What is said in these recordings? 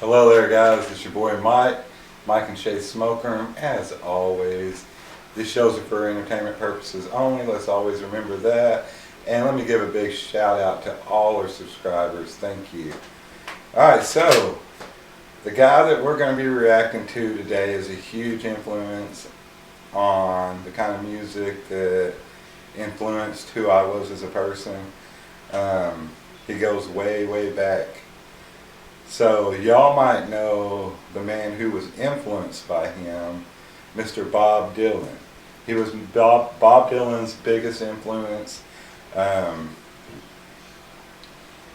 Hello there, guys. It's your boy Mike and Shay Smoker. As always, these shows are for entertainment purposes only. Let's always remember that. And let me give a big shout out to all our subscribers. Thank you. Alright, so the guy that we're going to be reacting to today is a huge influence on the kind of music that influenced who I was as a person. He goes way, way back. So y'all might know the man who was influenced by him, Mr. Bob Dylan. He was Bob Dylan's biggest influence.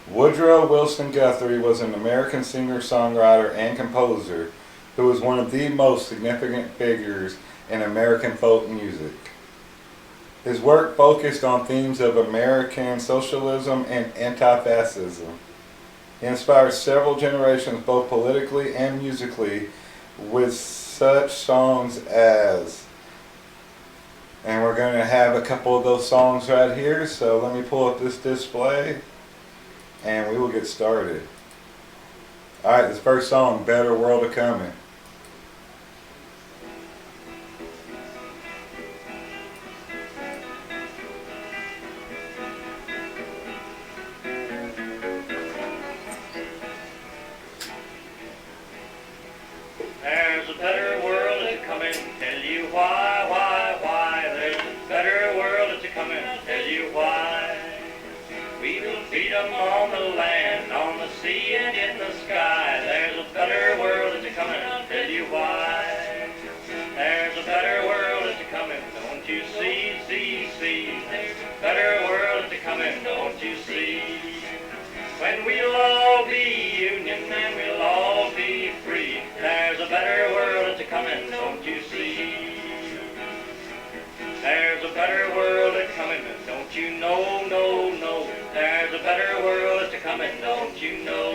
Woodrow Wilson Guthrie was an American singer, songwriter, and composer who was one of the most significant figures in American folk music. His work focused on themes of American socialism and anti-fascism. He inspired several generations both politically and musically with such songs as, and we're going to have a couple of those songs right here, so let me pull up this display and we will get started. Alright, this first song, Better World A-Comin'. There's a better world that's coming, tell you why. There's a better world that's coming, tell you why. We will freedom on the land, on the sea and in the sky. There's a better world that's coming, tell you why. There's a better world that's coming, don't you see. There's a better world that's coming, don't you see. When we'll all be union and we'll all be free. There's a better world that's coming, don't you see? There's a better world that's coming, don't you know? There's a better world that's coming, don't you know?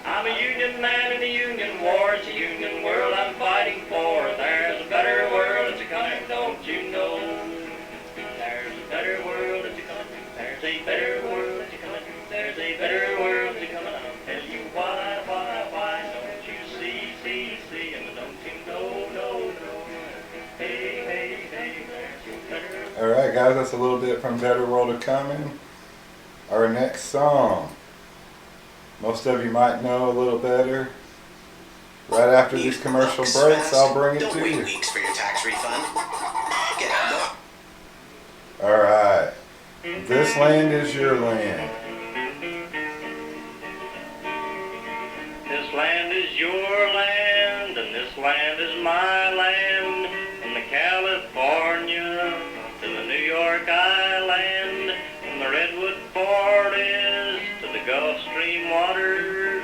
I'm a union man in a union war. It's a union world I'm fighting for. There's a better world that's coming, don't you know? There's a better world that's coming. There's a better world that's coming. There's a better world that's coming. I'll tell you why. Don't you see, and don't you know. Hey, there's a better. Alright guys, that's a little bit from Better World A-Comin'. Our next song, most of you might know a little better. Right after these commercial breaks, I'll bring it to you. Don't wait weeks for your tax refund. Get out. Alright, this land is your land. This land is your land, and this land is my land. From the California to the New York Island, from the Redwood Forest to the Gulf Stream waters.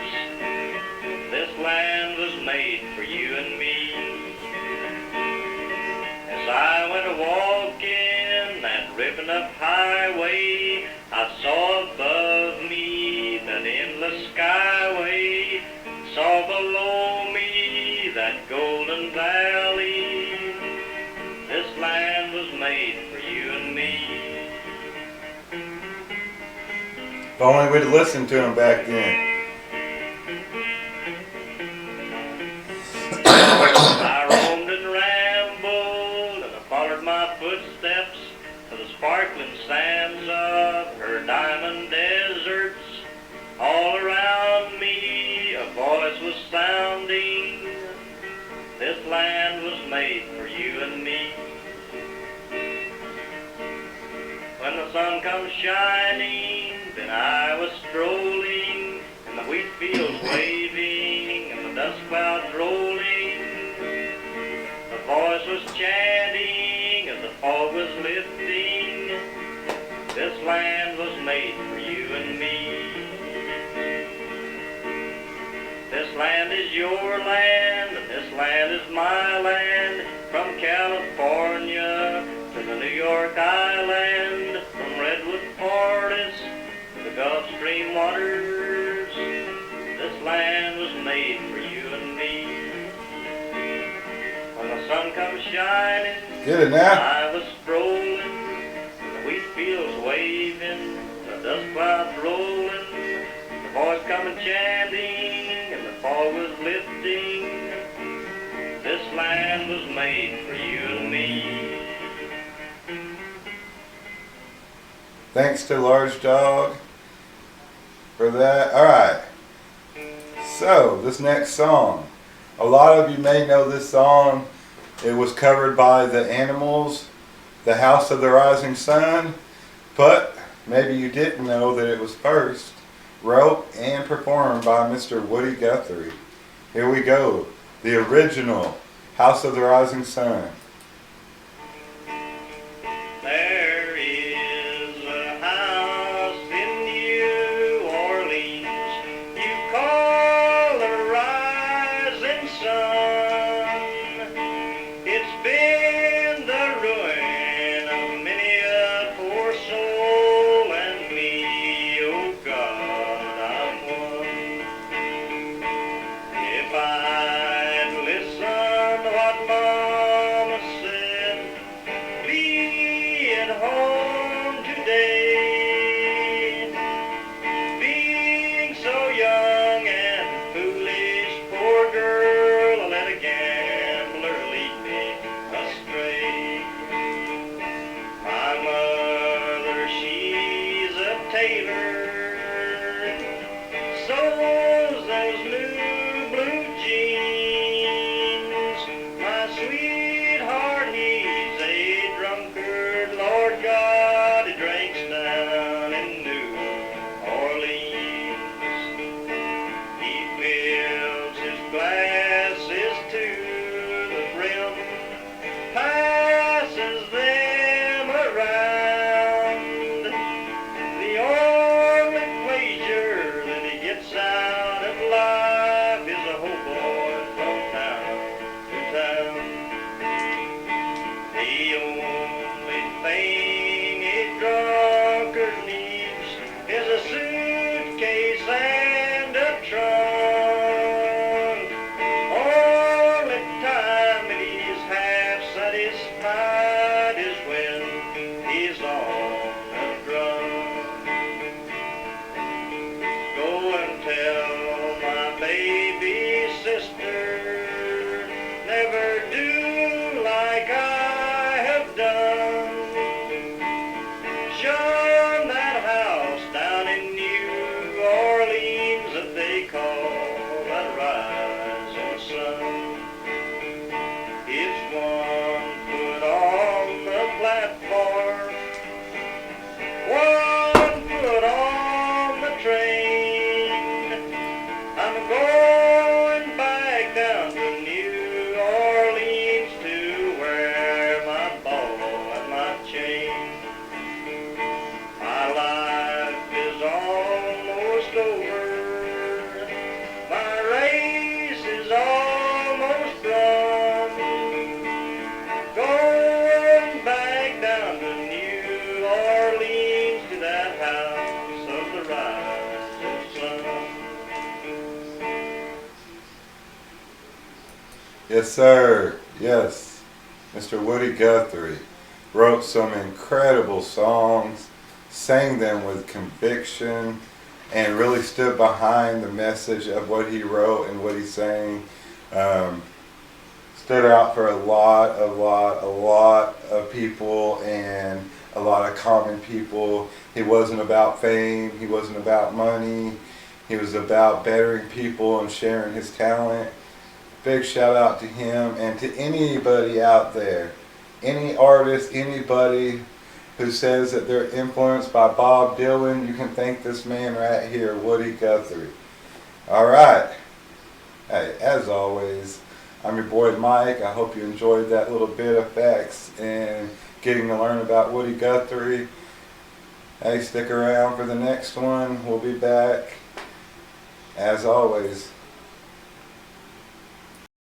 This land was made for you and me. As I went a-walking that ripping up highway, I saw above me that endless skyway, saw below me that golden valley. This land was made for you and me. If only we'd listened to him back then. I roamed and rambled, and I followed my footsteps to the sparkling sands of her diamond deserts. All around me a voice was sounding. This land was made for you and me. When the sun comes shining, then I was strolling, and the wheat fields waving, and the dust clouds rolling. The voice was chanting as the fog was lifting. This land was made for you and me. This land is your land, and this land is my land. From California to the New York Island, from Redwood Forest to the Gulf Stream waters. This land was made for you and me. When the sun comes shining, Get it now. I was strolling, the wheat fields waving, the dust clouds rolling. The voice coming chanting, and the fog was lifting. This land was made for you and me. Thanks to Large Dog for that. Alright, so this next song, a lot of you may know this song. It was covered by the Animals, The House of the Rising Sun, but maybe you didn't know that it was first wrote and performed by Mr. Woody Guthrie. Here we go, the original House of the Rising Sun. There is a house in New Orleans you call the rising sun. It's been the ruin of many a poor soul, and me, oh God, I'm one. If I'd listened to what Mama said, be at home today. Being so young and foolish, poor girl, I let a gambler lead me astray. My mother, she's a tailor, sews those new blue jeans. My sweetheart, he's a drunkard, Lord God, he drinks down in New Orleans. He fills his glasses to the brim, passes them around. The only pleasure that he gets out of life is a hobo from town to town. The only thing a drunkard needs is a suitcase and a trunk. Only time that he's half satisfied is when he's on a drunk. Go and tell my baby sister, never do like I have done. Shun that house down in New Orleans that they call the rising sun. It's 1 foot on the platform, 1 foot on the train. I'm going back down to New Orleans to wear my ball and my chain. My life is almost over, my race is almost run. Going back down to New Orleans to that house of the rising sun. Yes, sir. Yes. Mr. Woody Guthrie wrote some incredible songs, sang them with conviction, and really stood behind the message of what he wrote and what he sang. Stood out for a lot of people and a lot of common people. He wasn't about fame. He wasn't about money. He was about bettering people and sharing his talent. Big shout out to him and to anybody out there, any artist, anybody who says that they're influenced by Bob Dylan. You can thank this man right here, Woody Guthrie. All right. Hey, as always, I'm your boy Mike. I hope you enjoyed that little bit of facts and getting to learn about Woody Guthrie. Hey, stick around for the next one. We'll be back. As always,